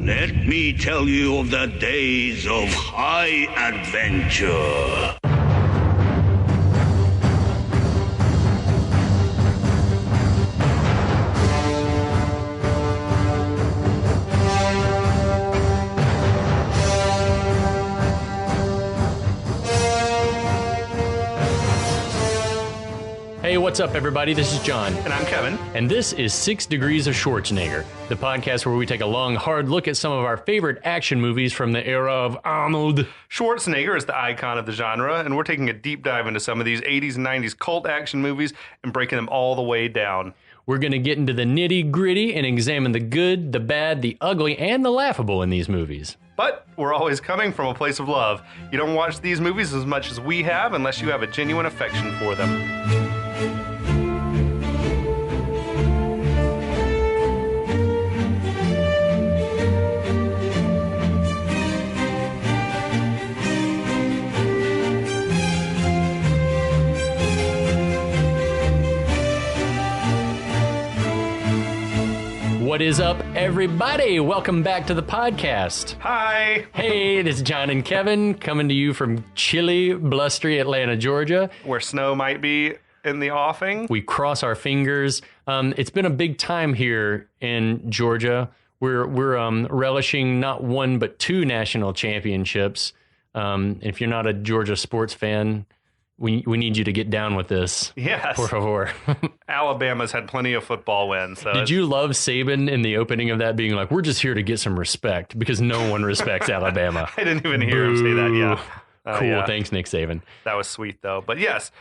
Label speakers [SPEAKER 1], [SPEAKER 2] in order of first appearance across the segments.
[SPEAKER 1] Let me tell you of the days of high adventure.
[SPEAKER 2] Hey, what's up, everybody? This is John.
[SPEAKER 3] And I'm Kevin.
[SPEAKER 2] And this is 6 Degrees of Schwarzenegger, the podcast where we take a long, hard look at some of our favorite action movies from the era of Arnold.
[SPEAKER 3] Schwarzenegger is the icon of the genre, and we're taking a deep dive into some of these 80s and 90s cult action movies and breaking them all the way down.
[SPEAKER 2] We're going to get into the nitty-gritty and examine the good, the bad, the ugly, and the laughable in these movies.
[SPEAKER 3] But we're always coming from a place of love. You don't watch these movies as much as we have unless you have a genuine affection for them.
[SPEAKER 2] What is up, everybody? Welcome back to the podcast.
[SPEAKER 3] Hi.
[SPEAKER 2] Hey, this is John and Kevin coming to you from chilly, blustery Atlanta, Georgia.
[SPEAKER 3] Where snow might be in the offing.
[SPEAKER 2] We cross our fingers. It's been a big time here in Georgia. We're relishing not one but two national championships. If you're not a Georgia sports fan, we need you to get down with this.
[SPEAKER 3] Yes.
[SPEAKER 2] Por favor.
[SPEAKER 3] Alabama's had plenty of football wins. So
[SPEAKER 2] Did you love Saban in the opening of that being like, we're just here to get some respect because no one respects Alabama?
[SPEAKER 3] I didn't even hear him say that, yeah.
[SPEAKER 2] Cool,
[SPEAKER 3] yeah.
[SPEAKER 2] Thanks, Nick Saban.
[SPEAKER 3] That was sweet, though. But yes,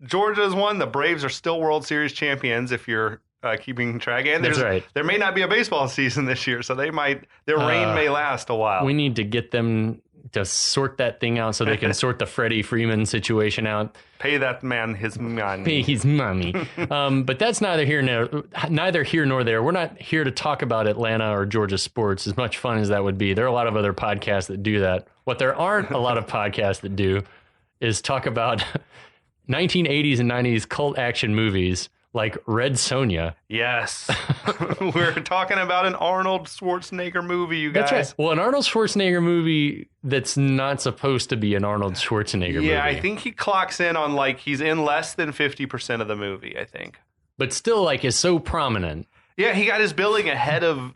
[SPEAKER 3] Georgia's won. The Braves are still World Series champions if you're keeping track. And
[SPEAKER 2] That's right.
[SPEAKER 3] There may not be a baseball season this year, so their reign may last a while.
[SPEAKER 2] We need to get them to sort that thing out so they can sort the Freddie Freeman situation out.
[SPEAKER 3] Pay that man his money.
[SPEAKER 2] Pay his money. But that's neither here nor there. We're not here to talk about Atlanta or Georgia sports, as much fun as that would be. There are a lot of other podcasts that do that. What there aren't a lot of podcasts that do is talk about 1980s and 90s cult action movies like Red Sonja.
[SPEAKER 3] Yes. We're talking about an Arnold Schwarzenegger movie, you guys.
[SPEAKER 2] That's right. Well, an Arnold Schwarzenegger movie that's not supposed to be an Arnold Schwarzenegger movie.
[SPEAKER 3] Yeah, I think he clocks in on he's in less than 50% of the movie, I think.
[SPEAKER 2] But still is so prominent.
[SPEAKER 3] Yeah, he got his billing ahead of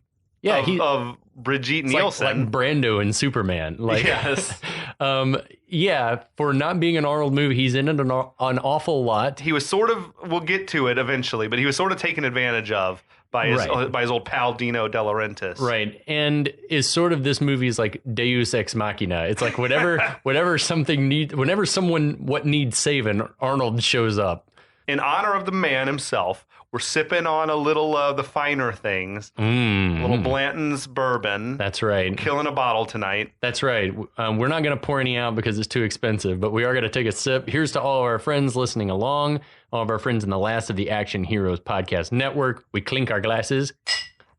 [SPEAKER 3] Brigitte Nielsen.
[SPEAKER 2] Like Brando and Superman.
[SPEAKER 3] Yes.
[SPEAKER 2] For not being an Arnold movie, he's in it an awful lot.
[SPEAKER 3] He was we'll get to it eventually, but he was sort of taken advantage of by his old pal Dino De Laurentiis.
[SPEAKER 2] Right. And is sort of this movie's like Deus Ex Machina. It's like whenever someone needs saving, Arnold shows up.
[SPEAKER 3] In honor of the man himself, we're sipping on a little of the finer things. Little Blanton's bourbon.
[SPEAKER 2] That's right.
[SPEAKER 3] Killing a bottle tonight.
[SPEAKER 2] That's right. We're not going to pour any out because it's too expensive, but we are going to take a sip. Here's to all of our friends listening along, all of our friends in the last of the Action Heroes podcast network. We clink our glasses.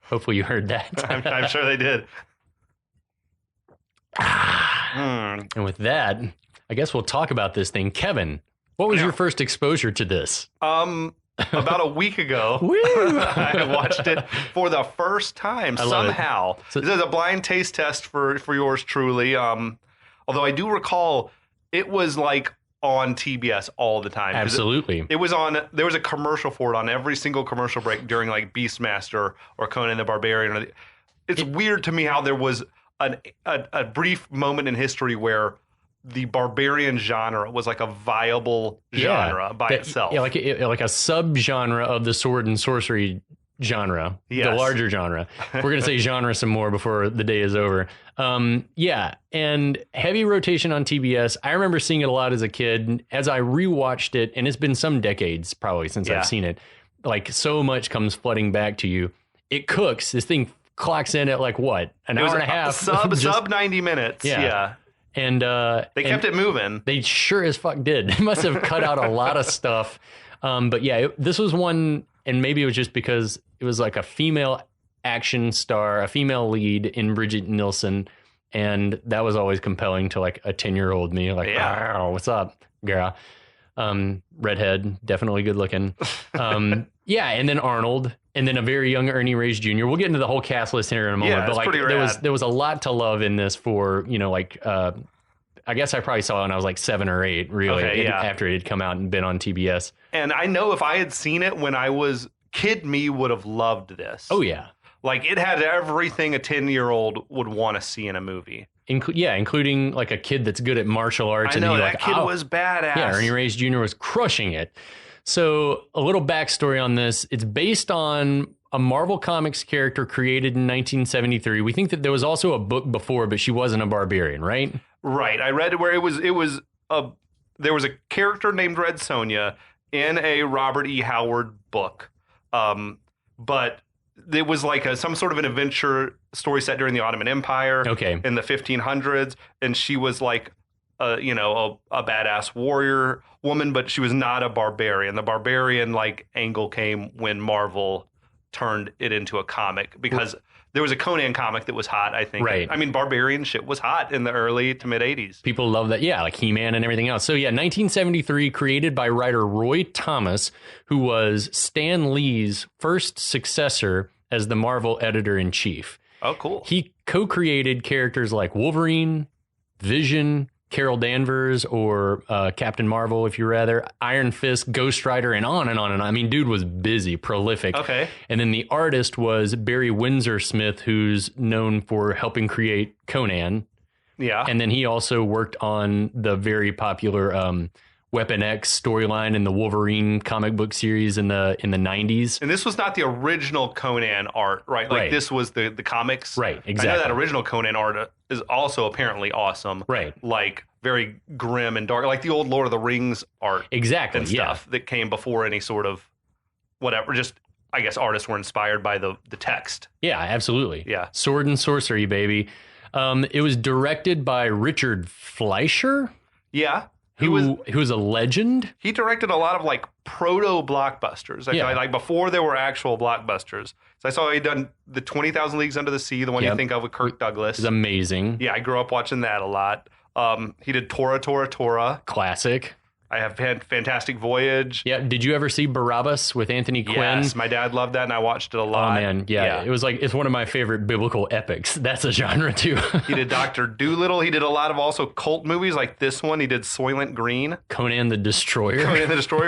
[SPEAKER 2] Hopefully you heard that.
[SPEAKER 3] I'm sure they did.
[SPEAKER 2] And with that, I guess we'll talk about this thing. Kevin, what was your first exposure to this?
[SPEAKER 3] About a week ago, I watched it for the first time somehow. This is a blind taste test for yours truly. Although I do recall it was on TBS all the time.
[SPEAKER 2] Absolutely.
[SPEAKER 3] It was on. There was a commercial for it on every single commercial break during Beastmaster or Conan the Barbarian. It's weird to me how there was a brief moment in history where the barbarian genre was a viable genre by itself.
[SPEAKER 2] Yeah, like a subgenre of the sword and sorcery genre,
[SPEAKER 3] yes.
[SPEAKER 2] The larger genre. We're going to say genre some more before the day is over. And heavy rotation on TBS. I remember seeing it a lot as a kid. As I rewatched it, and it's been some decades probably since I've seen it, so much comes flooding back to you. It cooks. This thing clocks in at an hour and a half.
[SPEAKER 3] Sub 90 minutes. Yeah.
[SPEAKER 2] And
[SPEAKER 3] they kept it moving.
[SPEAKER 2] They sure as fuck did. They must have cut out a lot of stuff. But yeah, this was one, and maybe it was just because it was a female action star, a female lead in Brigitte Nielsen, and that was always compelling to a 10-year-old me. Oh, what's up, girl? Redhead, definitely good looking. And then Arnold. and then a very young Ernie Reyes Jr. We'll get into the whole cast list here in a moment.
[SPEAKER 3] Yeah,
[SPEAKER 2] but like
[SPEAKER 3] pretty rad.
[SPEAKER 2] there was a lot to love in this for, you know, like I guess I probably saw it when I was like 7 or 8, really, after it had come out and been on TBS.
[SPEAKER 3] And I know if I had seen it when I was kid, me would have loved this.
[SPEAKER 2] Oh yeah.
[SPEAKER 3] Like it had everything a 10-year-old would want to see in a movie.
[SPEAKER 2] Including like a kid that's good at martial arts.
[SPEAKER 3] I know,
[SPEAKER 2] and
[SPEAKER 3] that kid was badass.
[SPEAKER 2] Yeah, Ernie Reyes Jr. was crushing it. So a little backstory on this. It's based on a Marvel Comics character created in 1973. We think that there was also a book before, but she wasn't a barbarian, right?
[SPEAKER 3] Right. I read where there was a character named Red Sonja in a Robert E. Howard book. But it was like some sort of an adventure story set during the Ottoman Empire in the 1500s. And she was like, a badass warrior woman, but she was not a barbarian. The barbarian like angle came when Marvel turned it into a comic, because there was a Conan comic that was hot, I think.
[SPEAKER 2] Right.
[SPEAKER 3] I mean, barbarian shit was hot in the early to mid 80s.
[SPEAKER 2] People love that. Yeah, like He-Man and everything else. So yeah, 1973, created by writer Roy Thomas, who was Stan Lee's first successor as the Marvel editor-in-chief.
[SPEAKER 3] Oh, cool.
[SPEAKER 2] He co-created characters like Wolverine, Vision, Carol Danvers, or Captain Marvel, if you rather, Iron Fist, Ghost Rider, and on and on and on. I mean, dude was busy, prolific.
[SPEAKER 3] Okay.
[SPEAKER 2] And then the artist was Barry Windsor Smith, who's known for helping create Conan.
[SPEAKER 3] Yeah.
[SPEAKER 2] And then he also worked on the very popular Weapon X storyline in the Wolverine comic book series in the 90s.
[SPEAKER 3] And this was not the original Conan art, right? Like this was the comics.
[SPEAKER 2] Right, exactly.
[SPEAKER 3] I know that original Conan art is also apparently awesome.
[SPEAKER 2] Right.
[SPEAKER 3] Like very grim and dark, like the old Lord of the Rings art.
[SPEAKER 2] Exactly.
[SPEAKER 3] And stuff that came before any sort of whatever. Just, I guess, artists were inspired by the text.
[SPEAKER 2] Yeah, absolutely.
[SPEAKER 3] Yeah.
[SPEAKER 2] Sword and sorcery, baby. It was directed by Richard Fleischer.
[SPEAKER 3] Yeah.
[SPEAKER 2] Who was a legend.
[SPEAKER 3] He directed a lot of like proto blockbusters. Like before there were actual blockbusters. So I saw he'd done the 20,000 Leagues Under the Sea, the one you think of with Kirk Douglas.
[SPEAKER 2] It's amazing.
[SPEAKER 3] Yeah, I grew up watching that a lot. He did Tora, Tora, Tora.
[SPEAKER 2] Classic.
[SPEAKER 3] I have had Fantastic Voyage.
[SPEAKER 2] Yeah. Did you ever see Barabbas with Anthony Quinn?
[SPEAKER 3] Yes, my dad loved that, and I watched it a lot.
[SPEAKER 2] Oh man, yeah. It was like, it's one of my favorite biblical epics. That's a genre too.
[SPEAKER 3] He did Dr. Dolittle. He did a lot of also cult movies like this one. He did Soylent Green,
[SPEAKER 2] Conan the Destroyer,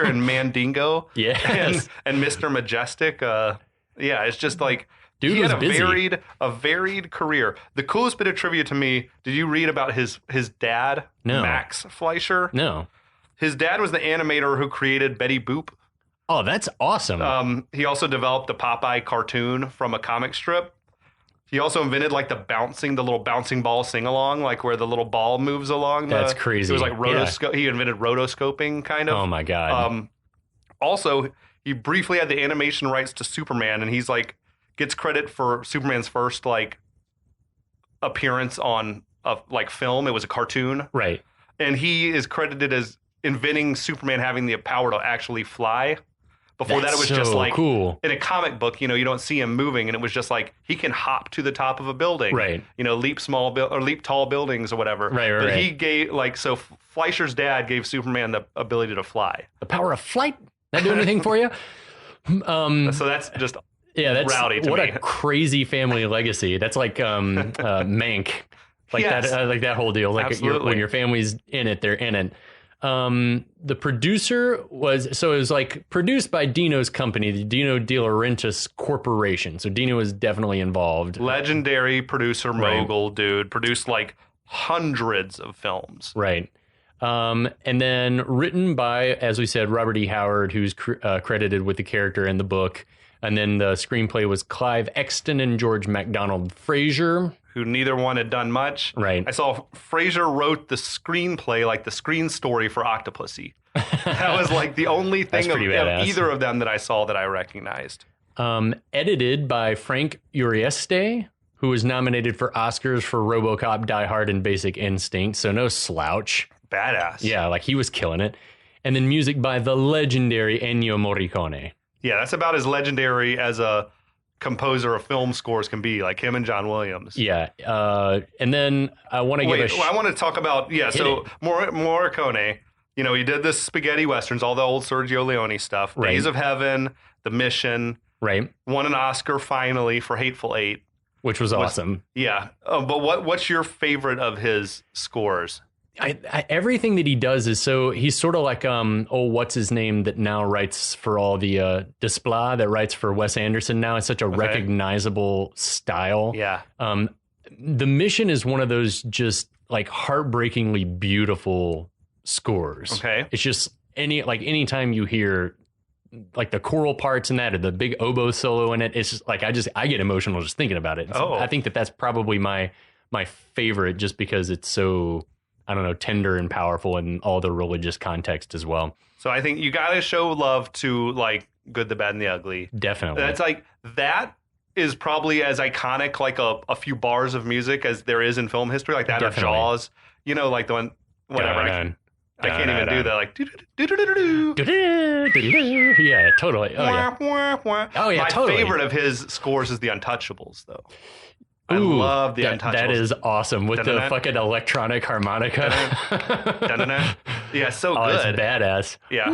[SPEAKER 3] and Mandingo.
[SPEAKER 2] Yes,
[SPEAKER 3] and Mr. Majestic. It's just like.
[SPEAKER 2] Dude,
[SPEAKER 3] he had
[SPEAKER 2] busy.
[SPEAKER 3] a varied career. The coolest bit of trivia to me, did you read about his dad,
[SPEAKER 2] No.
[SPEAKER 3] Max Fleischer?
[SPEAKER 2] No.
[SPEAKER 3] His dad was the animator who created Betty Boop.
[SPEAKER 2] Oh, that's awesome.
[SPEAKER 3] He also developed the Popeye cartoon from a comic strip. He also invented like the little bouncing ball sing-along, like where the little ball moves along.
[SPEAKER 2] That's crazy.
[SPEAKER 3] It was like He invented rotoscoping, kind of.
[SPEAKER 2] Oh my God.
[SPEAKER 3] Also, he briefly had the animation rights to Superman, and he's like, gets credit for Superman's first like appearance on like film. It was a cartoon.
[SPEAKER 2] Right.
[SPEAKER 3] And he is credited as inventing Superman having the power to actually fly. Before that, it was just like
[SPEAKER 2] cool.
[SPEAKER 3] In a comic book, you don't see him moving, and it was just like he can hop to the top of a building,
[SPEAKER 2] right?
[SPEAKER 3] Leap leap tall buildings or whatever.
[SPEAKER 2] Right.
[SPEAKER 3] But he gave so Fleischer's dad gave Superman the ability to fly.
[SPEAKER 2] The power of flight. That do anything for you?
[SPEAKER 3] So that's just
[SPEAKER 2] that's
[SPEAKER 3] rowdy to
[SPEAKER 2] what
[SPEAKER 3] me.
[SPEAKER 2] A crazy family legacy. That's like Mank, like
[SPEAKER 3] yes.
[SPEAKER 2] that, like that whole deal. Like when your family's in it, they're in it. The producer it was like produced by Dino's company, the Dino De Laurentiis Corporation. So Dino was definitely involved.
[SPEAKER 3] Legendary producer mogul, dude. Produced like hundreds of films.
[SPEAKER 2] Right. And then written by, as we said, Robert E. Howard, who's credited with the character in the book. And then the screenplay was Clive Exton and George MacDonald Fraser,
[SPEAKER 3] who neither one had done much.
[SPEAKER 2] Right.
[SPEAKER 3] I saw Fraser wrote the screenplay, like the screen story for Octopussy. That was like the only thing of either of them that I saw that I recognized.
[SPEAKER 2] Edited by Frank Urieste, who was nominated for Oscars for RoboCop, Die Hard, and Basic Instinct. So no slouch.
[SPEAKER 3] Badass.
[SPEAKER 2] Yeah, like he was killing it. And then music by the legendary Ennio Morricone.
[SPEAKER 3] Yeah, that's about as legendary as a composer of film scores can be, like him and John Williams.
[SPEAKER 2] Yeah. And then I want to
[SPEAKER 3] I want to talk about, Morricone, he did the spaghetti westerns, all the old Sergio Leone stuff,
[SPEAKER 2] right.
[SPEAKER 3] Days of Heaven, The Mission,
[SPEAKER 2] Right.
[SPEAKER 3] Won an Oscar finally for Hateful Eight.
[SPEAKER 2] Which was awesome.
[SPEAKER 3] Yeah. But what's your favorite of his scores?
[SPEAKER 2] Everything that he does is he's sort of like what's his name that now writes for all the Desplat that writes for Wes Anderson now. It's such a recognizable style.
[SPEAKER 3] Yeah.
[SPEAKER 2] The Mission is one of those just like heartbreakingly beautiful scores.
[SPEAKER 3] Okay.
[SPEAKER 2] It's just anytime you hear like the choral parts in that or the big oboe solo in it, it's just like I get emotional just thinking about it. So I think that's probably my favorite just because it's so, I don't know, tender and powerful in all the religious context as well.
[SPEAKER 3] So I think you got to show love to like Good, the Bad, and the Ugly.
[SPEAKER 2] Definitely.
[SPEAKER 3] That's like, that is probably as iconic like a few bars of music as there is in film history, like that or Jaws. You know, like the one, whatever. I can't even do that. Like,
[SPEAKER 2] yeah, totally. Oh yeah,
[SPEAKER 3] My
[SPEAKER 2] totally.
[SPEAKER 3] favorite of his scores is The Untouchables, though. I love The Untouchables. That
[SPEAKER 2] is awesome with the fucking electronic harmonica.
[SPEAKER 3] Yeah, so good.
[SPEAKER 2] It's badass.
[SPEAKER 3] Yeah.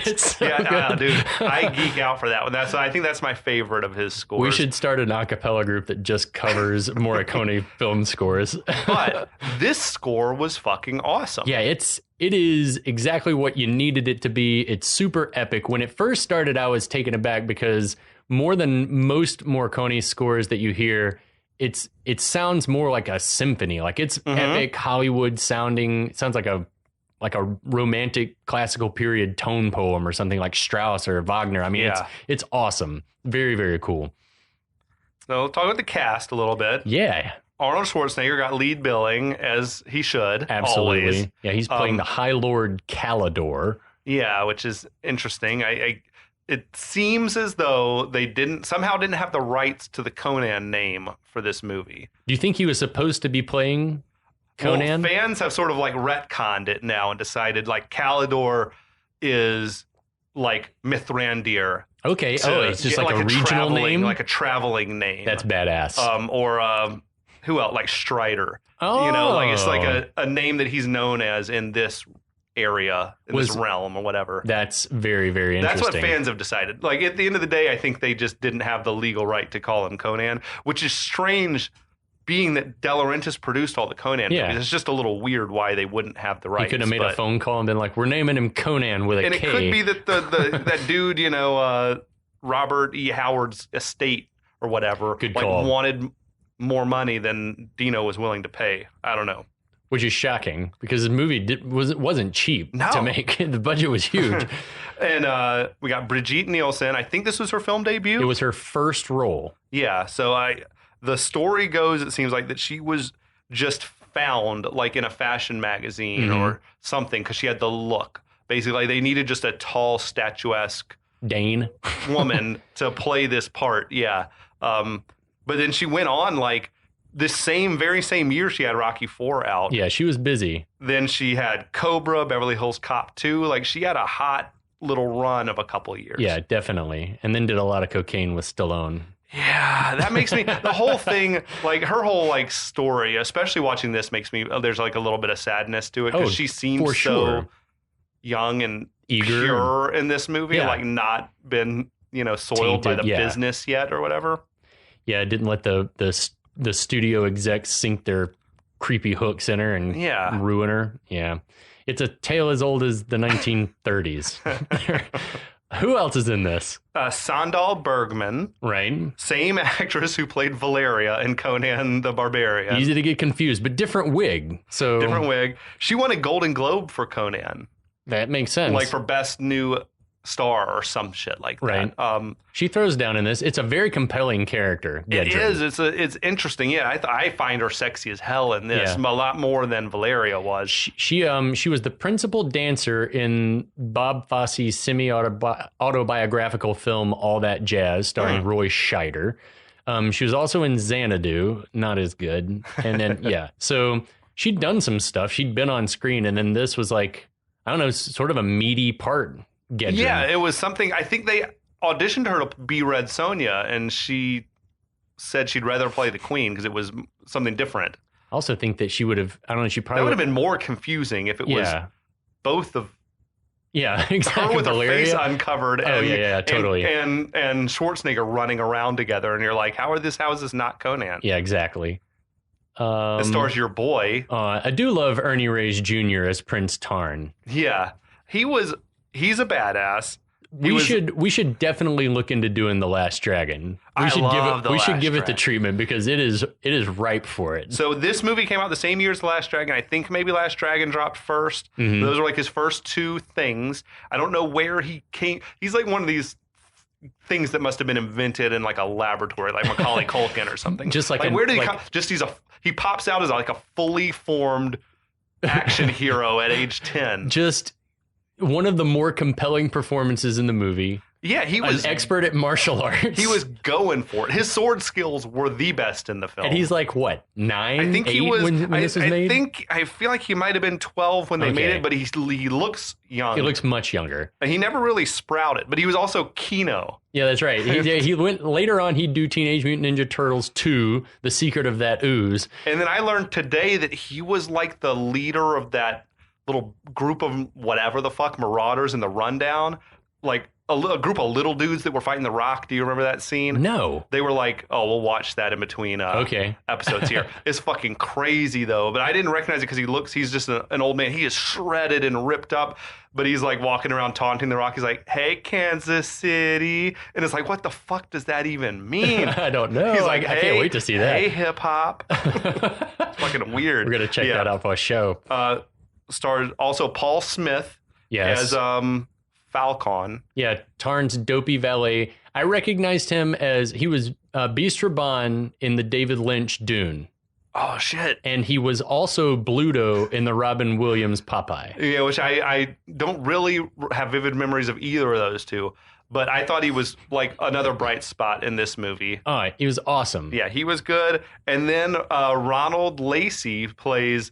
[SPEAKER 2] It's so good.
[SPEAKER 3] Dude, I geek out for that one. I think that's my favorite of his scores.
[SPEAKER 2] We should start an a cappella group that just covers Morricone film scores.
[SPEAKER 3] But this score was fucking awesome.
[SPEAKER 2] Yeah, it is exactly what you needed it to be. It's super epic. When it first started, I was taken aback because more than most Morricone scores that you hear, it sounds more like a symphony. Like it's epic Hollywood sounding. It sounds like a romantic classical period tone poem or something like Strauss or Wagner. I mean, it's awesome. Very, very cool.
[SPEAKER 3] So talk about the cast a little bit.
[SPEAKER 2] Yeah.
[SPEAKER 3] Arnold Schwarzenegger got lead billing, as he should.
[SPEAKER 2] Absolutely.
[SPEAKER 3] Always.
[SPEAKER 2] Yeah, he's playing the High Lord Kalidor.
[SPEAKER 3] Yeah, which is interesting. It seems as though they somehow didn't have the rights to the Conan name for this movie.
[SPEAKER 2] Do you think he was supposed to be playing Conan?
[SPEAKER 3] Well, fans have sort of like retconned it now and decided like Kalidor is like Mithrandir.
[SPEAKER 2] Okay. It's just like a regional name?
[SPEAKER 3] Like a traveling name.
[SPEAKER 2] That's badass.
[SPEAKER 3] Or who else? Like Strider.
[SPEAKER 2] Oh.
[SPEAKER 3] You know, like it's like a name that he's known as in this area, in this realm or whatever.
[SPEAKER 2] That's very, very interesting.
[SPEAKER 3] That's what fans have decided. Like at the end of the day, I think they just didn't have the legal right to call him Conan, which is strange being that De Laurentiis produced all the Conan movies. It's just a little weird why they wouldn't have the rights.
[SPEAKER 2] He could have made a phone call and been like, we're naming him Conan with a K.
[SPEAKER 3] And it could be that that dude, you know, Robert E. Howard's estate or whatever, wanted more money than Dino was willing to pay. I don't know.
[SPEAKER 2] Which is shocking because the movie wasn't cheap to make. The budget was huge.
[SPEAKER 3] And we got Brigitte Nielsen. I think this was her film debut.
[SPEAKER 2] It was her first role.
[SPEAKER 3] Yeah. So the story goes, it seems like that she was just found like in a fashion magazine or something because she had the look. Basically, they needed just a tall, statuesque
[SPEAKER 2] Dane
[SPEAKER 3] woman to play this part. Yeah. But then she went on like this very same year she had Rocky IV out.
[SPEAKER 2] Yeah, she was busy.
[SPEAKER 3] Then she had Cobra, Beverly Hills Cop 2. Like she had a hot little run of a couple of years.
[SPEAKER 2] Yeah, definitely. And then did a lot of cocaine with Stallone.
[SPEAKER 3] Yeah, that makes me, the whole thing, like her whole like story, especially watching this makes me, there's like a little bit of sadness to it because she seems so young and
[SPEAKER 2] eager,
[SPEAKER 3] pure in this movie, like not been, you know, soiled by the business yet or whatever.
[SPEAKER 2] Yeah, it didn't let the studio execs sink their creepy hooks in her and ruin her. Yeah. It's a tale as old as the 1930s. Who else is in this?
[SPEAKER 3] Sandal Bergman.
[SPEAKER 2] Right.
[SPEAKER 3] Same actress who played Valeria in Conan the Barbarian.
[SPEAKER 2] Easy to get confused, but different wig. So
[SPEAKER 3] different wig. She won a Golden Globe for Conan.
[SPEAKER 2] That makes sense.
[SPEAKER 3] Like for Best New Star or some shit like that.
[SPEAKER 2] Right. She throws down in this. It's a very compelling character.
[SPEAKER 3] Gedren. It is. It's interesting. Yeah, I find her sexy as hell in this. A lot more than Valeria was.
[SPEAKER 2] She was the principal dancer in Bob Fosse's semi-autobiographical film All That Jazz, starring Roy Scheider. She was also in Xanadu, not as good. And then so she'd done some stuff. She'd been on screen, and then this was like, I don't know, sort of a meaty part. Gedren.
[SPEAKER 3] Yeah, it was something. I think they auditioned her to be Red Sonja, and she said she'd rather play the Queen because it was something different.
[SPEAKER 2] I also think that she would have. I don't know. She probably
[SPEAKER 3] that would have been more confusing if it was both of
[SPEAKER 2] Yeah, exactly.
[SPEAKER 3] Her with her
[SPEAKER 2] Valeria.
[SPEAKER 3] face uncovered.
[SPEAKER 2] Oh, yeah, totally.
[SPEAKER 3] And Schwarzenegger running around together, and you're like, how is this not Conan?
[SPEAKER 2] Yeah, exactly.
[SPEAKER 3] It stars your boy.
[SPEAKER 2] I do love Ernie Reyes Jr. as Prince Tarn.
[SPEAKER 3] Yeah, he's a badass.
[SPEAKER 2] We should definitely look into doing The Last Dragon. We should give it the treatment because it is ripe for it.
[SPEAKER 3] So this movie came out the same year as The Last Dragon. I think maybe Last Dragon dropped first.
[SPEAKER 2] Mm-hmm.
[SPEAKER 3] Those are like his first two things. I don't know where he came. He's like one of these things that must have been invented in like a laboratory, like Macaulay Culkin or something.
[SPEAKER 2] Just like
[SPEAKER 3] where did he come? Just he pops out as like a fully formed action hero at age 10.
[SPEAKER 2] Just one of the more compelling performances in the movie.
[SPEAKER 3] Yeah, he was
[SPEAKER 2] an expert at martial arts.
[SPEAKER 3] He was going for it. His sword skills were the best in the film.
[SPEAKER 2] And he's like, what, 9?
[SPEAKER 3] I think
[SPEAKER 2] 8
[SPEAKER 3] he was.
[SPEAKER 2] when this was made?
[SPEAKER 3] I feel like he might have been 12 when they made it, but he looks young.
[SPEAKER 2] He looks much younger.
[SPEAKER 3] He never really sprouted, but he was also Kino.
[SPEAKER 2] Yeah, that's right. He went later on. He'd do Teenage Mutant Ninja Turtles 2: The Secret of That Ooze.
[SPEAKER 3] And then I learned today that he was like the leader of that little group of whatever the fuck marauders in the Rundown, like a group of little dudes that were fighting the Rock. Do you remember that scene?
[SPEAKER 2] No.
[SPEAKER 3] They were like, oh, we'll watch that in between episodes here. It's fucking crazy though, but I didn't recognize it because he's just an old man. He is shredded and ripped up, but he's like walking around taunting the Rock. He's like, hey, Kansas City. And it's like, what the fuck does that even mean?
[SPEAKER 2] I don't know.
[SPEAKER 3] He's like,
[SPEAKER 2] I can't wait to see that.
[SPEAKER 3] Hey, hip hop. It's fucking weird.
[SPEAKER 2] We're going to check that out for a show.
[SPEAKER 3] Starred also Paul Smith as Falcon.
[SPEAKER 2] Yeah, Tarn's dopey valet. I recognized him as he was Beast Raban in the David Lynch Dune.
[SPEAKER 3] Oh, shit.
[SPEAKER 2] And he was also Bluto in the Robin Williams Popeye.
[SPEAKER 3] Yeah, which I don't really have vivid memories of either of those two. But I thought he was like another bright spot in this movie.
[SPEAKER 2] Oh, he was awesome.
[SPEAKER 3] Yeah, he was good. And then Ronald Lacey plays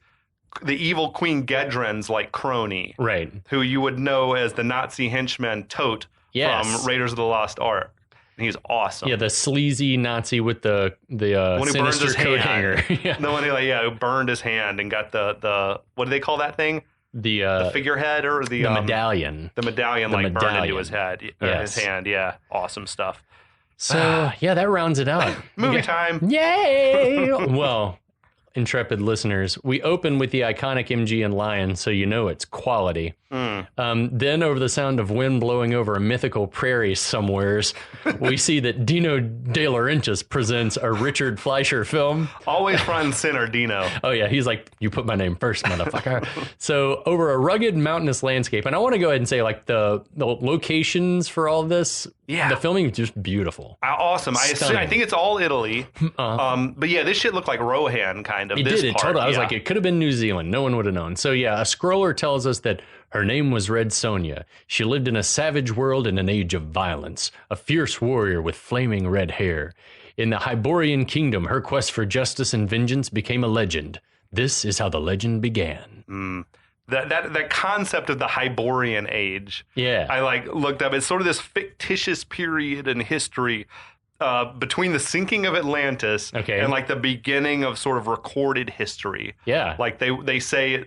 [SPEAKER 3] the evil Queen Gedren's like crony.
[SPEAKER 2] Right.
[SPEAKER 3] Who you would know as the Nazi henchman Tote from Raiders of the Lost Ark. And he's awesome.
[SPEAKER 2] Yeah, the sleazy Nazi with the sinister coat hanger.
[SPEAKER 3] Yeah. The one who burned his hand and got the what do they call that thing? The figurehead or the
[SPEAKER 2] medallion.
[SPEAKER 3] The medallion burned into his head or his hand. Yeah, awesome stuff.
[SPEAKER 2] So that rounds it out.
[SPEAKER 3] Movie time.
[SPEAKER 2] Yay! Well, intrepid listeners, we open with the iconic MG and Lion, so you know it's quality. Then, over the sound of wind blowing over a mythical prairie somewheres, we see that Dino De Laurentiis presents a Richard Fleischer film.
[SPEAKER 3] Always front and center, Dino.
[SPEAKER 2] Oh, yeah, he's like, you put my name first, motherfucker. So, over a rugged mountainous landscape, and I want to go ahead and say, like, the locations for all this, the filming is just beautiful.
[SPEAKER 3] Awesome. I think it's all Italy. But yeah, this shit looked like Rohan, kind of.
[SPEAKER 2] It totally. I was like, it could have been New Zealand. No one would have known. So, yeah, a scroller tells us that her name was Red Sonja. She lived in a savage world in an age of violence, a fierce warrior with flaming red hair. In the Hyborian kingdom, her quest for justice and vengeance became a legend. This is how the legend began.
[SPEAKER 3] That concept of the Hyborian age.
[SPEAKER 2] Yeah.
[SPEAKER 3] I looked up. It's sort of this fictitious period in history between the sinking of Atlantis and like the beginning of sort of recorded history.
[SPEAKER 2] Yeah.
[SPEAKER 3] Like they say,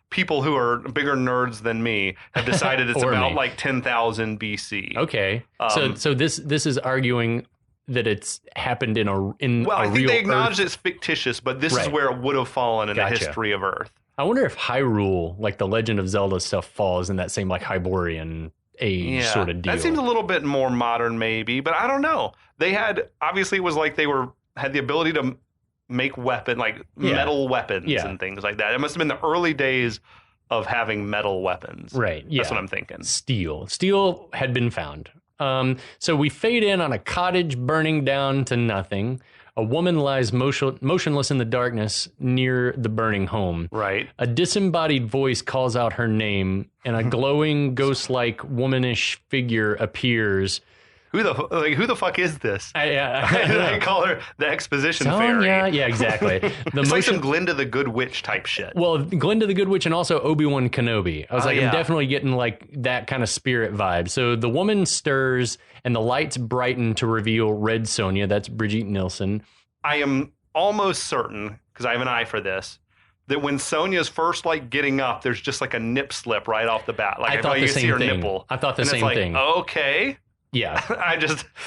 [SPEAKER 3] people who are bigger nerds than me have decided it's about like 10,000 BC.
[SPEAKER 2] Okay. So this is arguing that it's happened in a real
[SPEAKER 3] I think they acknowledge
[SPEAKER 2] Earth.
[SPEAKER 3] it's fictitious, but this is where it would have fallen in the history of Earth.
[SPEAKER 2] I wonder if Hyrule, like the Legend of Zelda stuff, falls in that same like Hyborian age sort of deal.
[SPEAKER 3] That seems a little bit more modern maybe, but I don't know. They had, obviously it was like they had the ability to make metal weapons and things like that. It must have been the early days of having metal weapons.
[SPEAKER 2] Right. Yeah.
[SPEAKER 3] That's what I'm thinking.
[SPEAKER 2] Steel had been found. So we fade in on a cottage burning down to nothing. A woman lies motionless in the darkness near the burning home.
[SPEAKER 3] Right.
[SPEAKER 2] A disembodied voice calls out her name, and a glowing, ghost-like, womanish figure appears.
[SPEAKER 3] Who the fuck is this?
[SPEAKER 2] I
[SPEAKER 3] call her the exposition
[SPEAKER 2] Sonya.
[SPEAKER 3] fairy.
[SPEAKER 2] Yeah, exactly.
[SPEAKER 3] It's like some Glinda the Good Witch type shit.
[SPEAKER 2] Well, Glinda the Good Witch and also Obi-Wan Kenobi. I was I'm definitely getting like that kind of spirit vibe. So the woman stirs and the lights brighten to reveal Red Sonja. That's Brigitte Nielsen.
[SPEAKER 3] I am almost certain, because I have an eye for this, that when Sonya's first like getting up, there's just like a nip slip right off the bat. Like
[SPEAKER 2] I thought
[SPEAKER 3] you
[SPEAKER 2] the
[SPEAKER 3] see
[SPEAKER 2] same
[SPEAKER 3] her
[SPEAKER 2] thing.
[SPEAKER 3] nipple.
[SPEAKER 2] I thought the
[SPEAKER 3] and
[SPEAKER 2] same
[SPEAKER 3] it's like,
[SPEAKER 2] thing.
[SPEAKER 3] Okay.
[SPEAKER 2] Yeah.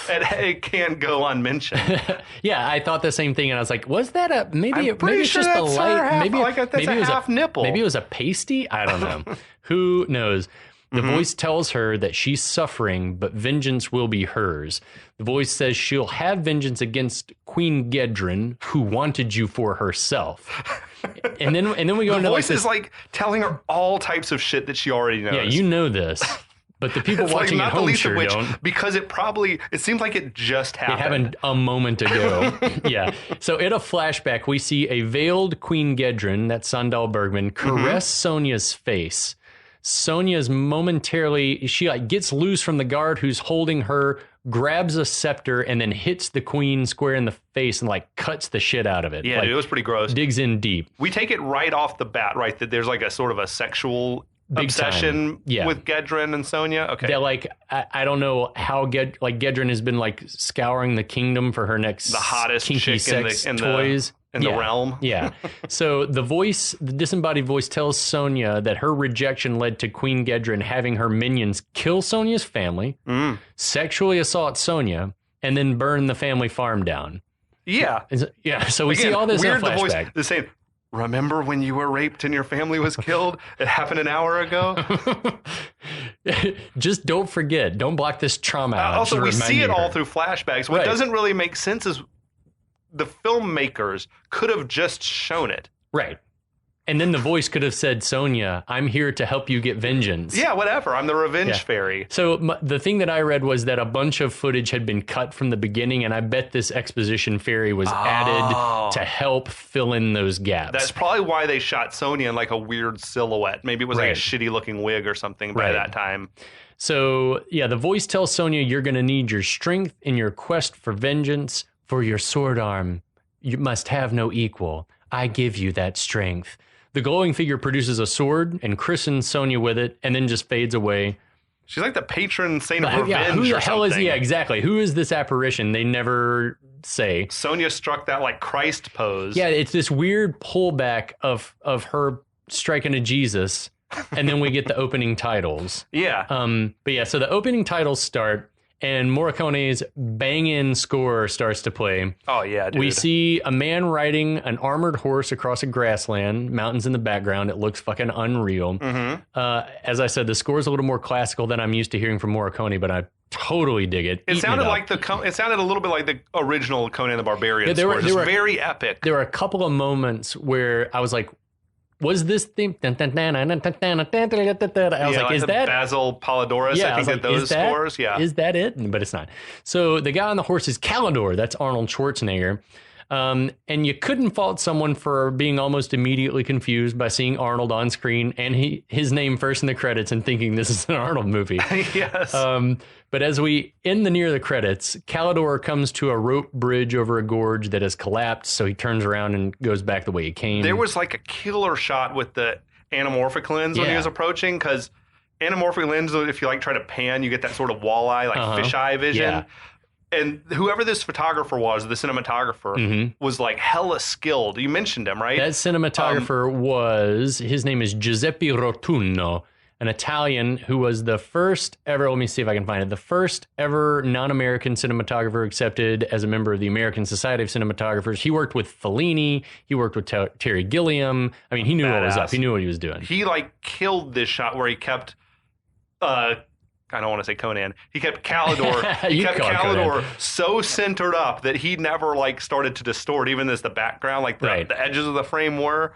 [SPEAKER 3] It can't go unmentioned.
[SPEAKER 2] Yeah, I thought the same thing, and I was like, was that a maybe?
[SPEAKER 3] I'm pretty
[SPEAKER 2] Maybe it's
[SPEAKER 3] sure
[SPEAKER 2] just the
[SPEAKER 3] that's
[SPEAKER 2] light.
[SPEAKER 3] half,
[SPEAKER 2] Maybe
[SPEAKER 3] like that's
[SPEAKER 2] maybe
[SPEAKER 3] a
[SPEAKER 2] it was
[SPEAKER 3] half nipple.
[SPEAKER 2] Maybe it was a pasty. I don't know. Who knows? The voice tells her that she's suffering, but vengeance will be hers. The voice says she'll have vengeance against Queen Gedren, who wanted you for herself. And then we go
[SPEAKER 3] The
[SPEAKER 2] into
[SPEAKER 3] voice
[SPEAKER 2] like
[SPEAKER 3] is like telling her all types of shit that she already knows.
[SPEAKER 2] yeah, you know this, but the people
[SPEAKER 3] It's like
[SPEAKER 2] watching
[SPEAKER 3] not
[SPEAKER 2] at
[SPEAKER 3] the
[SPEAKER 2] home
[SPEAKER 3] least
[SPEAKER 2] sure
[SPEAKER 3] of which,
[SPEAKER 2] don't.
[SPEAKER 3] because it seems like it just
[SPEAKER 2] It
[SPEAKER 3] happened.
[SPEAKER 2] happened a moment ago. Yeah. So in a flashback, we see a veiled Queen Gedren, that's Sandal Bergman, caress Sonya's face. Sonya's momentarily, she like gets loose from the guard who's holding her, grabs a scepter, and then hits the queen square in the face and like cuts the shit out of it.
[SPEAKER 3] Yeah,
[SPEAKER 2] like,
[SPEAKER 3] dude, it was pretty gross.
[SPEAKER 2] digs in deep.
[SPEAKER 3] We take it right off the bat, right? That there's like a sort of a sexual
[SPEAKER 2] Big
[SPEAKER 3] obsession
[SPEAKER 2] time. Yeah.
[SPEAKER 3] with Gedren and Sonya. Okay.
[SPEAKER 2] That like I don't know how Gedren has been like scouring the kingdom for her next
[SPEAKER 3] The hottest
[SPEAKER 2] kinky
[SPEAKER 3] chick in the-
[SPEAKER 2] sex
[SPEAKER 3] in the-
[SPEAKER 2] toys
[SPEAKER 3] in the realm.
[SPEAKER 2] Yeah. So the disembodied voice tells Sonya that her rejection led to Queen Gedren having her minions kill Sonya's family, sexually assault Sonya, and then burn the family farm down.
[SPEAKER 3] Yeah.
[SPEAKER 2] Yeah. So we
[SPEAKER 3] Again,
[SPEAKER 2] see all this in a
[SPEAKER 3] weird. The voice
[SPEAKER 2] flashback.
[SPEAKER 3] is saying, "Remember when you were raped and your family was killed? It happened an hour ago."
[SPEAKER 2] Just don't forget. Don't block this trauma out.
[SPEAKER 3] Also,
[SPEAKER 2] Just
[SPEAKER 3] we
[SPEAKER 2] remind
[SPEAKER 3] see it
[SPEAKER 2] you
[SPEAKER 3] all
[SPEAKER 2] her.
[SPEAKER 3] through flashbacks. What
[SPEAKER 2] Right.
[SPEAKER 3] doesn't really make sense is the filmmakers could have just shown it.
[SPEAKER 2] Right. And then the voice could have said, Sonya, I'm here to help you get vengeance.
[SPEAKER 3] Yeah, whatever. I'm the revenge
[SPEAKER 2] Yeah.
[SPEAKER 3] fairy.
[SPEAKER 2] So the thing that I read was that a bunch of footage had been cut from the beginning, and I bet this exposition fairy was added to help fill in those gaps.
[SPEAKER 3] That's probably why they shot Sonya in like a weird silhouette. Maybe it was like a
[SPEAKER 2] Right.
[SPEAKER 3] shitty looking wig or something by
[SPEAKER 2] Right.
[SPEAKER 3] that time.
[SPEAKER 2] So, yeah, the voice tells Sonya you're going to need your strength in your quest for vengeance. For your sword arm, you must have no equal. I give you that strength. The glowing figure produces a sword and christens Sonya with it, and then just fades away.
[SPEAKER 3] She's like the patron saint of
[SPEAKER 2] Who
[SPEAKER 3] revenge
[SPEAKER 2] the
[SPEAKER 3] or
[SPEAKER 2] hell is?
[SPEAKER 3] something.
[SPEAKER 2] Yeah, exactly. Who is this apparition? They never say.
[SPEAKER 3] Sonya struck that like Christ pose.
[SPEAKER 2] Yeah, it's this weird pullback of her striking a Jesus, and then we get the opening titles.
[SPEAKER 3] Yeah.
[SPEAKER 2] But yeah, so the opening titles start, and Morricone's bang-in score starts to play.
[SPEAKER 3] Oh yeah, dude.
[SPEAKER 2] We see a man riding an armored horse across a grassland, mountains in the background. It looks fucking unreal. As I said, the score is a little more classical than I'm used to hearing from Morricone, but I totally dig it.
[SPEAKER 3] It
[SPEAKER 2] Eating
[SPEAKER 3] sounded
[SPEAKER 2] up.
[SPEAKER 3] like it sounded a little bit like the original Conan the Barbarian
[SPEAKER 2] Yeah, there were-
[SPEAKER 3] score.
[SPEAKER 2] there
[SPEAKER 3] Just
[SPEAKER 2] were-
[SPEAKER 3] very epic.
[SPEAKER 2] There were a couple of moments where I was like, was this theme? I was
[SPEAKER 3] Yeah,
[SPEAKER 2] like, is
[SPEAKER 3] the
[SPEAKER 2] that
[SPEAKER 3] Basil Polidorus?
[SPEAKER 2] Yeah,
[SPEAKER 3] I think
[SPEAKER 2] was like,
[SPEAKER 3] those
[SPEAKER 2] is that-
[SPEAKER 3] scores. Yeah.
[SPEAKER 2] Is that it? But it's not. So the guy on the horse is Kalidor. That's Arnold Schwarzenegger. And you couldn't fault someone for being almost immediately confused by seeing Arnold on screen and his name first in the credits and thinking this is an Arnold movie.
[SPEAKER 3] Yes.
[SPEAKER 2] But as we end near the credits, Kalidor comes to a rope bridge over a gorge that has collapsed. So he turns around and goes back the way he came.
[SPEAKER 3] There was like a killer shot with the anamorphic lens when he
[SPEAKER 2] Yeah.
[SPEAKER 3] was approaching, because anamorphic lens, if you like try to pan, you get that sort of walleye, like fisheye vision.
[SPEAKER 2] Yeah.
[SPEAKER 3] And whoever this photographer was, the cinematographer, was like hella skilled. You mentioned him, right?
[SPEAKER 2] That cinematographer his name is Giuseppe Rotunno, an Italian who was the first ever, let me see if I can find it, the first ever non-American cinematographer accepted as a member of the American Society of Cinematographers. He worked with Fellini. He worked with Terry Gilliam. I mean, he knew what was up.
[SPEAKER 3] Badass.
[SPEAKER 2] He knew what he was doing.
[SPEAKER 3] He like killed this shot where he kept I don't want to say Conan. He kept Kalidor. He
[SPEAKER 2] You
[SPEAKER 3] kept
[SPEAKER 2] call it
[SPEAKER 3] Kalidor
[SPEAKER 2] Conan.
[SPEAKER 3] so centered up that he never like started to distort, even as the background, like the,
[SPEAKER 2] Right.
[SPEAKER 3] the edges of the frame were.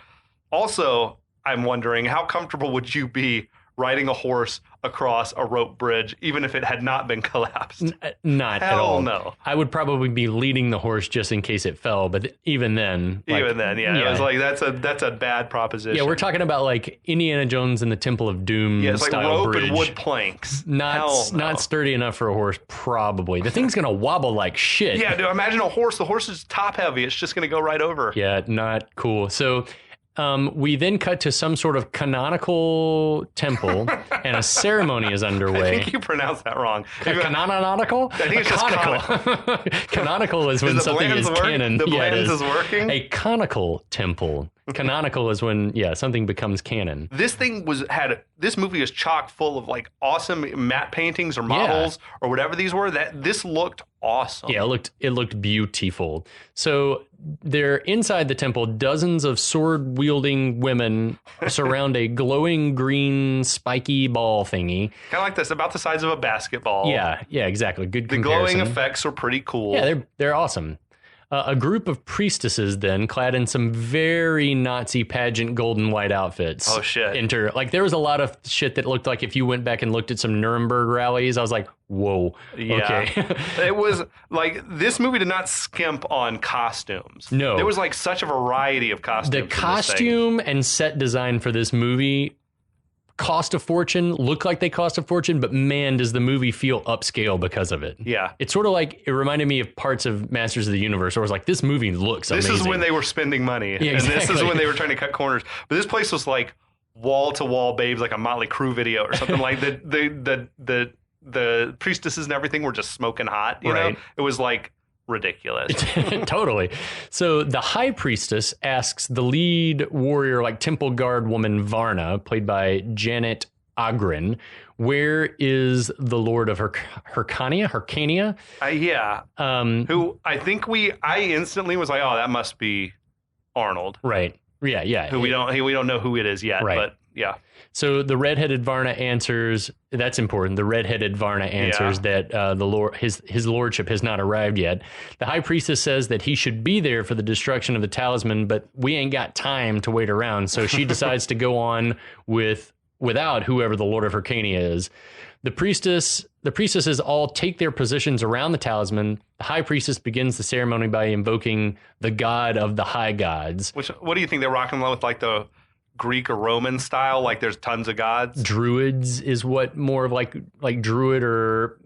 [SPEAKER 3] Also, I'm wondering how comfortable would you be riding a horse across a rope bridge, even if it had not been collapsed?
[SPEAKER 2] Not at
[SPEAKER 3] Hell
[SPEAKER 2] all.
[SPEAKER 3] no.
[SPEAKER 2] I would probably be leading the horse just in case it fell. But even then, like,
[SPEAKER 3] Even then, yeah, it was like that's a bad proposition.
[SPEAKER 2] yeah, we're talking about like Indiana Jones and the Temple of Doom
[SPEAKER 3] Yeah, it's like
[SPEAKER 2] style
[SPEAKER 3] rope
[SPEAKER 2] bridge.
[SPEAKER 3] and wood planks. Hell
[SPEAKER 2] Not
[SPEAKER 3] no.
[SPEAKER 2] not sturdy enough for a horse, probably. The thing's gonna wobble like shit.
[SPEAKER 3] Yeah, dude, imagine a horse. The horse is top heavy. It's just going to go right over.
[SPEAKER 2] Yeah, not cool. So We then cut to some sort of canonical temple, and a ceremony is underway.
[SPEAKER 3] I think you pronounced that wrong.
[SPEAKER 2] Canonical?
[SPEAKER 3] I think it's just
[SPEAKER 2] conical. Canonical is when something is canon.
[SPEAKER 3] The
[SPEAKER 2] Yeah, it
[SPEAKER 3] blends is working.
[SPEAKER 2] A conical temple. Canonical is when something becomes canon.
[SPEAKER 3] This movie is chock full of like awesome matte paintings or models or whatever these were. This looked awesome.
[SPEAKER 2] Yeah, it looked beautiful. So they're inside the temple. Dozens of sword wielding women surround a glowing green spiky ball thingy.
[SPEAKER 3] Kind of like this, about the size of a basketball.
[SPEAKER 2] Yeah, exactly. Good
[SPEAKER 3] The
[SPEAKER 2] comparison.
[SPEAKER 3] glowing effects are pretty cool.
[SPEAKER 2] Yeah, they're awesome. A group of priestesses then, clad in some very Nazi pageant gold and white outfits.
[SPEAKER 3] Oh, shit.
[SPEAKER 2] Enter. Like, there was a lot of shit that looked like if you went back and looked at some Nuremberg rallies, I was like, whoa.
[SPEAKER 3] Yeah.
[SPEAKER 2] Okay.
[SPEAKER 3] It was like, this movie did not skimp on costumes.
[SPEAKER 2] No.
[SPEAKER 3] There was like such a variety of costumes.
[SPEAKER 2] The costume and set design for this movie cost a fortune, look like they cost a fortune, but man, does the movie feel upscale because of it.
[SPEAKER 3] Yeah.
[SPEAKER 2] It's sort of like, it reminded me of parts of Masters of the Universe where I was like, this movie looks amazing.
[SPEAKER 3] This is when they were spending money.
[SPEAKER 2] Yeah, exactly.
[SPEAKER 3] And this is when they were trying to cut corners. But this place was like wall-to-wall babes, like a Motley Crue video or something. Like the priestesses and everything were just smoking hot, you know? It was like ridiculous.
[SPEAKER 2] Totally. So the high priestess asks the lead warrior, like temple guard woman Varna, played by Janet Agren, where is the Lord of Hyrcania?
[SPEAKER 3] Yeah. Who I think I instantly was like, oh, that must be Arnold.
[SPEAKER 2] Right. Yeah.
[SPEAKER 3] Who we don't know who it is yet, but yeah.
[SPEAKER 2] So the redheaded Varna answers. That's important. The redheaded Varna answers that the Lord, his lordship has not arrived yet. The high priestess says that he should be there for the destruction of the talisman, but we ain't got time to wait around. So she decides to go on without whoever the Lord of Hyrcania is. The priestesses all take their positions around the talisman. The high priestess begins the ceremony by invoking the god of the high gods.
[SPEAKER 3] What do you think they're rocking with, like the Greek or Roman style? Like there's tons of gods.
[SPEAKER 2] Druids is what more of like druid or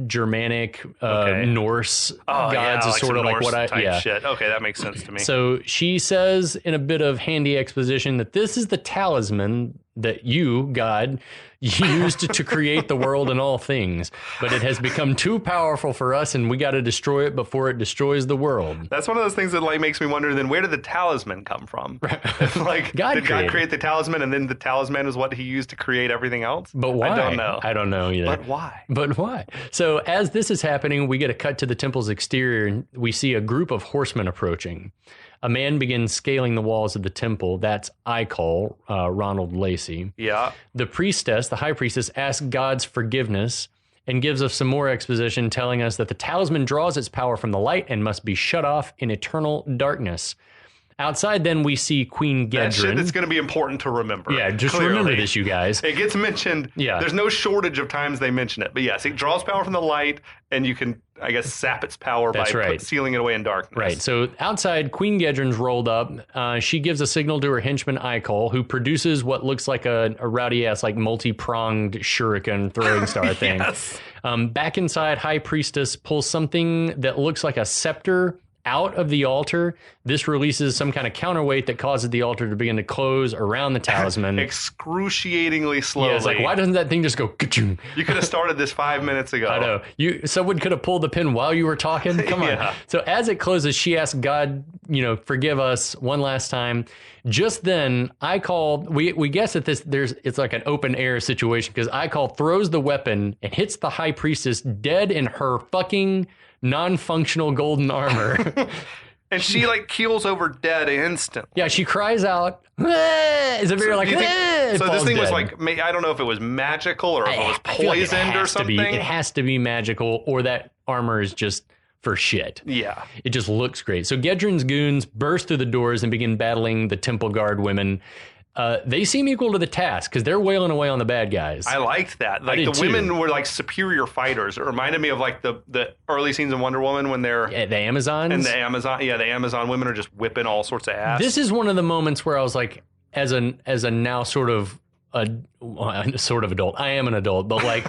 [SPEAKER 2] Germanic Norse gods is
[SPEAKER 3] like
[SPEAKER 2] sort of like
[SPEAKER 3] Norse
[SPEAKER 2] what
[SPEAKER 3] type shit. Okay, that makes sense to me.
[SPEAKER 2] So she says in a bit of handy exposition that this is the talisman that you, God, used to create the world and all things, but it has become too powerful for us, and we got to destroy it before it destroys the world.
[SPEAKER 3] That's one of those things that like makes me wonder. Then where did the talisman come from? Like,
[SPEAKER 2] God
[SPEAKER 3] create the talisman, and then the talisman is what he used to create everything else?
[SPEAKER 2] But why? I don't know either.
[SPEAKER 3] But why?
[SPEAKER 2] So as this is happening, we get a cut to the temple's exterior, and we see a group of horsemen approaching. A man begins scaling the walls of the temple. That's Ronald Lacey.
[SPEAKER 3] Yeah.
[SPEAKER 2] The priestess, the high priestess, asks God's forgiveness and gives us some more exposition, telling us that the talisman draws its power from the light and must be shut off in eternal darkness. Outside, then, we see Queen Gedren.
[SPEAKER 3] That shit is going to be important to remember.
[SPEAKER 2] Yeah, just
[SPEAKER 3] clearly.
[SPEAKER 2] remember this, you guys.
[SPEAKER 3] It gets mentioned. Yeah. There's no shortage of times they mention it. But yes, it draws power from the light, and you can, I guess, sap its power by sealing it away in darkness.
[SPEAKER 2] Right. So outside, Queen Gedren's rolled up. She gives a signal to her henchman, Icol, who produces what looks like a rowdy-ass, like, multi-pronged shuriken throwing star thing.
[SPEAKER 3] Yes.
[SPEAKER 2] Back inside, High Priestess pulls something that looks like a scepter out of the altar. This releases some kind of counterweight that causes the altar to begin to close around the talisman.
[SPEAKER 3] Excruciatingly slowly.
[SPEAKER 2] Yeah, it's like, why doesn't that thing just go? Ka-choom?
[SPEAKER 3] You could have started this 5 minutes ago.
[SPEAKER 2] I know. Someone could have pulled the pin while you were talking. Come on.
[SPEAKER 3] Yeah.
[SPEAKER 2] So as it closes, she asks God, forgive us one last time. Just then, we guess that it's like an open air situation, because Icol throws the weapon and hits the high priestess dead in her fucking non-functional golden armor.
[SPEAKER 3] And she like keels over dead instantly.
[SPEAKER 2] Yeah, she cries out. It's a very
[SPEAKER 3] so this thing was like, I don't know if it was magical or if it was poisoned or something.
[SPEAKER 2] It has to be magical, or that armor is just for shit.
[SPEAKER 3] Yeah.
[SPEAKER 2] It just looks great. So Gedren's goons burst through the doors and begin battling the temple guard women. They seem equal to the task because they're wailing away on the bad guys.
[SPEAKER 3] I liked that. Like the women were like superior fighters. It reminded me of like the early scenes in Wonder Woman when they're
[SPEAKER 2] the Amazons.
[SPEAKER 3] And the Amazon women are just whipping all sorts of ass.
[SPEAKER 2] This is one of the moments where I was like, as a now sort of sort of adult. I am an adult, but like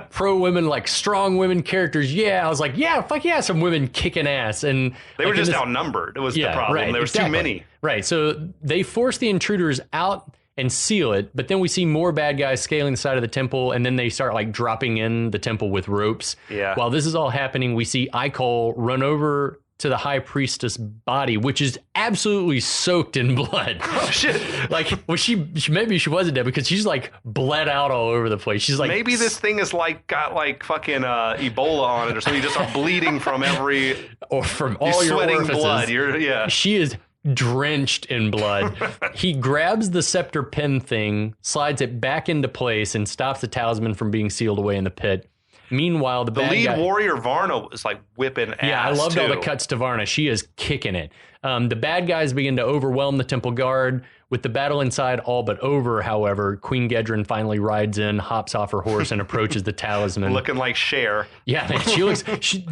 [SPEAKER 2] pro women, like strong women characters. Yeah, I was like, yeah, fuck yeah, some women kicking ass, and
[SPEAKER 3] they were just outnumbered. It was the problem.
[SPEAKER 2] Right,
[SPEAKER 3] there was too many.
[SPEAKER 2] Right. So they force the intruders out and seal it, but then we see more bad guys scaling the side of the temple, and then they start like dropping in the temple with ropes.
[SPEAKER 3] Yeah.
[SPEAKER 2] While this is all happening, we see Icole run over to the high priestess body, which is absolutely soaked in blood.
[SPEAKER 3] Oh shit!
[SPEAKER 2] Like, well, she maybe she wasn't dead because she's like bled out all over the place. She's like,
[SPEAKER 3] maybe this thing is like got like fucking Ebola on it or something. You just start bleeding from every
[SPEAKER 2] or from all your
[SPEAKER 3] sweating
[SPEAKER 2] orifices.
[SPEAKER 3] blood.
[SPEAKER 2] She is drenched in blood. He grabs the scepter pin thing, slides it back into place, and stops the talisman from being sealed away in the pit. Meanwhile, the
[SPEAKER 3] lead warrior Varna was like whipping ass.
[SPEAKER 2] Yeah, I loved all the cuts to Varna. She is kicking it. The bad guys begin to overwhelm the temple guard. With the battle inside all but over, however, Queen Gedren finally rides in, hops off her horse, and approaches the talisman.
[SPEAKER 3] Looking like Cher.
[SPEAKER 2] Yeah, man, she looks.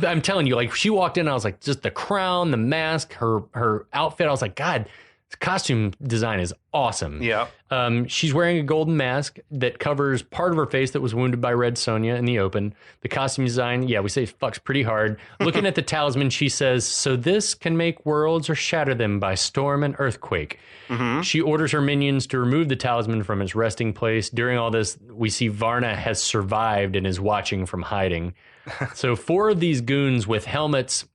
[SPEAKER 2] I'm telling you, like she walked in, I was like, just the crown, the mask, her outfit. I was like, God, the costume design is awesome.
[SPEAKER 3] Yeah.
[SPEAKER 2] She's wearing a golden mask that covers part of her face that was wounded by Red Sonja in the open. The costume design, yeah, we say fucks pretty hard. Looking at the talisman, she says, "So this can make worlds or shatter them by storm and earthquake." Mm-hmm. She orders her minions to remove the talisman from its resting place. During all this, we see Varna has survived and is watching from hiding. So 4 of these goons with helmets.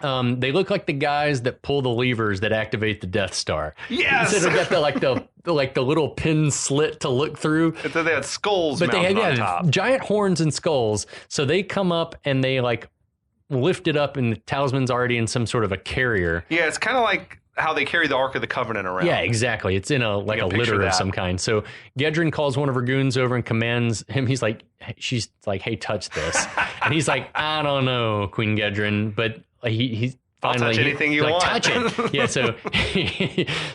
[SPEAKER 2] They look like the guys that pull the levers that activate the Death Star.
[SPEAKER 3] Yes,
[SPEAKER 2] so they got the little pin slit to look through.
[SPEAKER 3] And then they had skulls,
[SPEAKER 2] but they had
[SPEAKER 3] on top.
[SPEAKER 2] Giant horns and skulls. So they come up and they like lift it up, and the talisman's already in some sort of a carrier.
[SPEAKER 3] Yeah, it's kind of like how they carry the Ark of the Covenant around.
[SPEAKER 2] Yeah, exactly. It's in a litter of some kind. So Gedren calls one of her goons over and commands him. She's like, "Hey, touch this," and he's like, "I don't know, Queen Gedren," but he finally,
[SPEAKER 3] I'll touch anything you want.
[SPEAKER 2] Touch it. Yeah,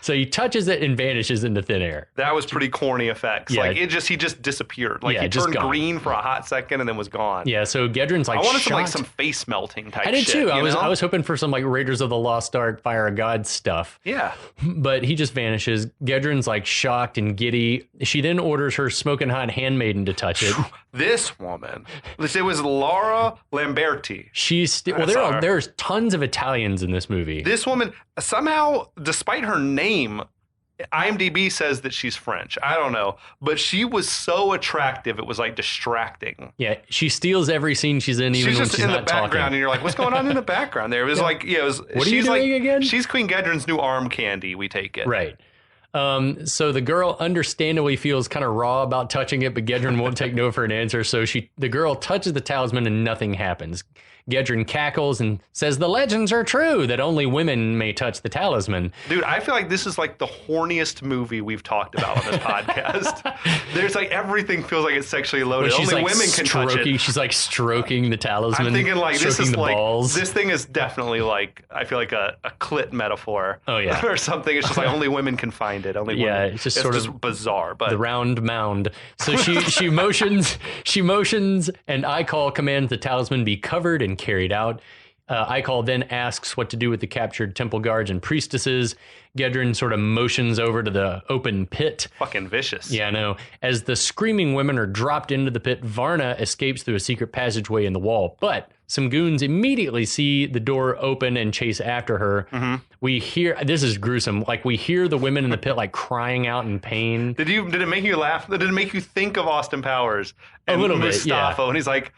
[SPEAKER 2] so he touches it and vanishes into thin air.
[SPEAKER 3] That was pretty corny effects.
[SPEAKER 2] Yeah.
[SPEAKER 3] Like he just disappeared. Like he turned green for a hot second and then was gone.
[SPEAKER 2] Yeah, so Gedren's like,
[SPEAKER 3] I wanted
[SPEAKER 2] shocked.
[SPEAKER 3] some face melting type shit.
[SPEAKER 2] I did too.
[SPEAKER 3] I
[SPEAKER 2] was hoping for some like Raiders of the Lost Ark, Fire of God stuff.
[SPEAKER 3] Yeah.
[SPEAKER 2] But he just vanishes. Gedren's like shocked and giddy. She then orders her smoking hot handmaiden to touch it.
[SPEAKER 3] This woman. It was Laura Lamberti.
[SPEAKER 2] There's tons of Italians in this movie.
[SPEAKER 3] This woman, somehow, despite her name, IMDb says that she's French. I don't know. But she was so attractive, it was like distracting.
[SPEAKER 2] Yeah, she steals every scene she's in, even when she's
[SPEAKER 3] in
[SPEAKER 2] not
[SPEAKER 3] the background,
[SPEAKER 2] talking.
[SPEAKER 3] and you're like, what's going on in the background there? It was like, yeah,
[SPEAKER 2] what are you doing again?
[SPEAKER 3] She's Queen Gedren's new arm candy, we take it.
[SPEAKER 2] Right. So the girl understandably feels kind of raw about touching it, but Gedren won't take no for an answer. So the girl touches the talisman and nothing happens. Gedren cackles and says the legends are true that only women may touch the talisman.
[SPEAKER 3] Dude, I feel like this is like the horniest movie we've talked about on this podcast. There's like everything feels like it's sexually loaded. Only
[SPEAKER 2] like
[SPEAKER 3] women can touch it.
[SPEAKER 2] She's like stroking the talisman.
[SPEAKER 3] I'm thinking like this is like
[SPEAKER 2] balls.
[SPEAKER 3] This thing is definitely like I feel like a clit metaphor.
[SPEAKER 2] Oh yeah,
[SPEAKER 3] or something. It's just like only women can find it. Only women.
[SPEAKER 2] Yeah, it's just sort of
[SPEAKER 3] bizarre. But
[SPEAKER 2] the round mound. So she motions, and Icole commands the talisman be covered and carried out. Icole then asks what to do with the captured temple guards and priestesses. Gedren sort of motions over to the open pit.
[SPEAKER 3] Fucking vicious.
[SPEAKER 2] Yeah, I know. As the screaming women are dropped into the pit, Varna escapes through a secret passageway in the wall. But some goons immediately see the door open and chase after her. Mm-hmm. We hear, this is gruesome, like we hear the women in the pit like crying out in pain.
[SPEAKER 3] Did it make you laugh? Did it make you think of Austin Powers? And
[SPEAKER 2] a little
[SPEAKER 3] Mustafa,
[SPEAKER 2] bit, yeah.
[SPEAKER 3] And he's like,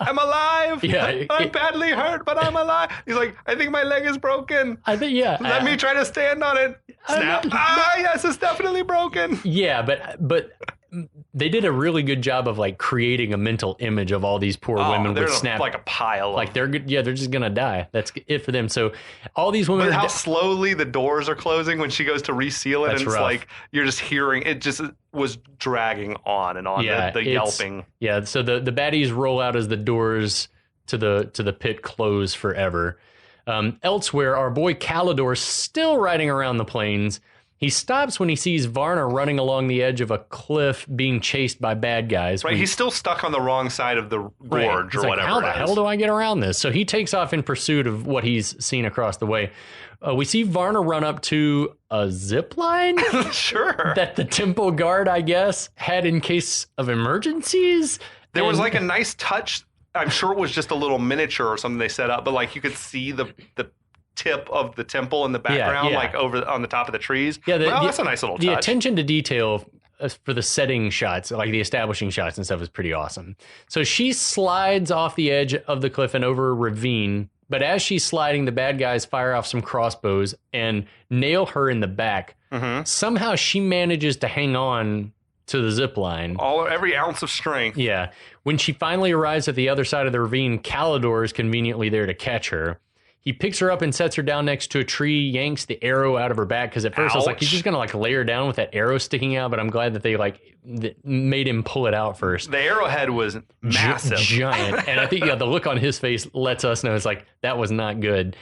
[SPEAKER 3] I'm alive.
[SPEAKER 2] Yeah,
[SPEAKER 3] I'm badly hurt, but I'm alive. He's like, I think my leg is broken.
[SPEAKER 2] I think, yeah.
[SPEAKER 3] Let me try to stand on it. Snap. Yes, it's definitely broken.
[SPEAKER 2] Yeah, but they did a really good job of like creating a mental image of all these poor women with snap,
[SPEAKER 3] like a pile.
[SPEAKER 2] Like they're good. Yeah, they're just gonna die. That's it for them. So all these women.
[SPEAKER 3] But how slowly the doors are closing when she goes to reseal it, and it's like you're just hearing it. Just was dragging on and on.
[SPEAKER 2] Yeah,
[SPEAKER 3] the yelping.
[SPEAKER 2] Yeah. So the baddies roll out as the doors to the pit close forever. Elsewhere, our boy Kalidor still riding around the plains. He stops when he sees Varna running along the edge of a cliff being chased by bad guys.
[SPEAKER 3] Right, he's still stuck on the wrong side of the gorge or whatever.
[SPEAKER 2] How the hell do I get around this? So he takes off in pursuit of what he's seen across the way. We see Varna run up to a zip line
[SPEAKER 3] Sure.
[SPEAKER 2] that the temple guard, I guess, had in case of emergencies.
[SPEAKER 3] There was like a nice touch. I'm sure it was just a little miniature or something they set up, but like you could see the tip of the temple in the background, like over on the top of the trees. Yeah, that's a nice little touch.
[SPEAKER 2] The attention to detail for the setting shots, like the establishing shots and stuff, is pretty awesome. So she slides off the edge of the cliff and over a ravine, but as she's sliding, the bad guys fire off some crossbows and nail her in the back. Mm-hmm. Somehow she manages to hang on to the zip line.
[SPEAKER 3] Every ounce of strength.
[SPEAKER 2] Yeah. When she finally arrives at the other side of the ravine, Kalidor is conveniently there to catch her. He picks her up and sets her down next to a tree, yanks the arrow out of her back, because at first I was like, he's just going to like lay her down with that arrow sticking out, but I'm glad that they made him pull it out first.
[SPEAKER 3] The arrowhead was massive.
[SPEAKER 2] Giant. And I think the look on his face lets us know it's like, that was not good.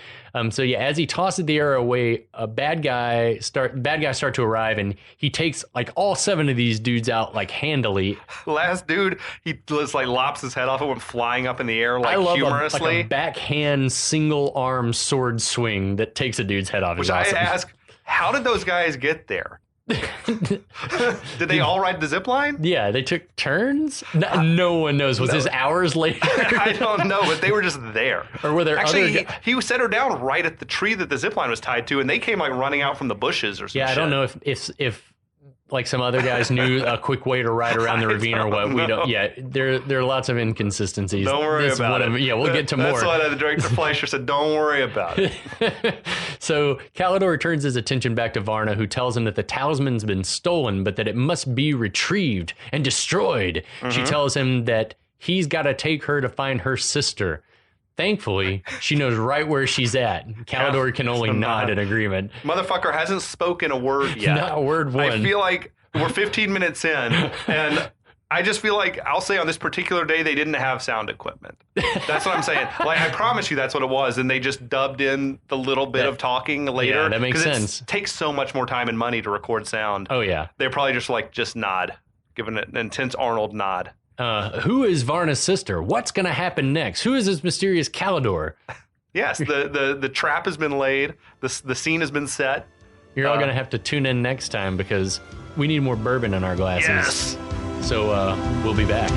[SPEAKER 2] So as he tosses the arrow away, bad guys start to arrive, and he takes like all 7 of these dudes out like handily.
[SPEAKER 3] Last dude, he just like lops his head off and went flying up in the air like humorously.
[SPEAKER 2] Like a backhand single arm sword swing that takes a dude's head off.
[SPEAKER 3] Which awesome. I ask, how did those guys get there? Did they all ride the zip line?
[SPEAKER 2] Yeah, they took turns. No one knows. Was this hours later?
[SPEAKER 3] I don't know, but they were just there.
[SPEAKER 2] Or were there
[SPEAKER 3] he set her down right at the tree that the zip line was tied to, and they came like running out from the bushes or something.
[SPEAKER 2] Yeah, I don't know if like some other guys knew a quick way to ride around the ravine or what. We don't. Yeah, there are lots of inconsistencies.
[SPEAKER 3] Don't worry about it.
[SPEAKER 2] Yeah, we'll get to more.
[SPEAKER 3] That's why the director Fleischer said, "Don't worry about it."
[SPEAKER 2] So Kalidor turns his attention back to Varna, who tells him that the talisman's been stolen, but that it must be retrieved and destroyed. Mm-hmm. She tells him that he's got to take her to find her sister. Thankfully, she knows right where she's at. Kalidor can only nod in agreement.
[SPEAKER 3] Motherfucker hasn't spoken a word yet.
[SPEAKER 2] Not a word one.
[SPEAKER 3] I feel like we're 15 minutes in, and I just feel like I'll say on this particular day they didn't have sound equipment. That's what I'm saying. Like, I promise you that's what it was, and they just dubbed in the little bit of talking later.
[SPEAKER 2] Yeah, that makes sense.
[SPEAKER 3] It takes so much more time and money to record sound.
[SPEAKER 2] Oh, yeah.
[SPEAKER 3] They're probably just nod, giving it an intense Arnold nod.
[SPEAKER 2] Who is Varna's sister? What's going to happen next? Who is this mysterious Kalidor?
[SPEAKER 3] Yes, the trap has been laid. The scene has been set.
[SPEAKER 2] You're all going to have to tune in next time because we need more bourbon in our glasses.
[SPEAKER 3] Yes.
[SPEAKER 2] So we'll be back.